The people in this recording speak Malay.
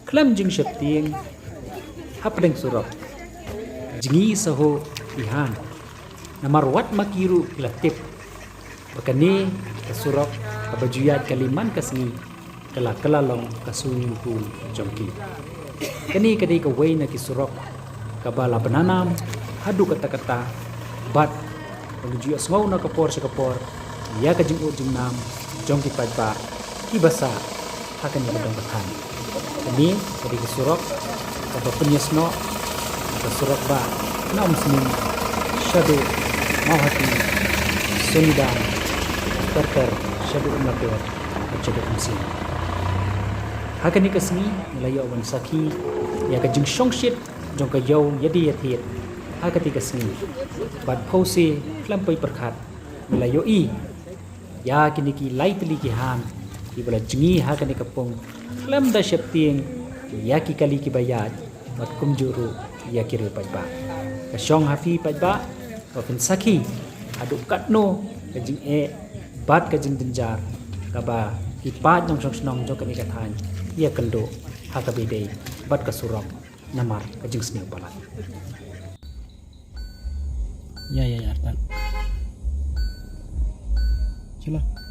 klam jing shepting hapdeng surok jingi saho ihan namar wat makiru latip bakani kasurok kabajuyat kaliman kasni kala kalalong kaswimming pool jongki kani kadai ka way na kisurok kabala bananam hadu kata-kata bat pagjuya sngau na kapor sa kapor ya ka jing ujing nam jongki pagba kibasa hakan ni kadang bathan kani kadai kisurok kabapunyasno kasurok ba nam snin shadu mahati sunida terter shadu umlaper jadi kumsi hakan ni kasni nelayo wan saki ya ka jing shongshit jong ka yau yadi yathiet hakati kasni bat phose klampai perkhat nelayo i ya kini ki laitli ki han ki bala jingi hakani kapong klam da shepting ya ki kali ki bayat bat kumjuru ya kiri pajba ka shong hafi pajba wafin saki adu katno ka jing bat ka jing denjar kaba ipat nong snong jong kani kathan ia kendo hakabide bat ka surok namar ka jing sni balat ya Artan. Chalo.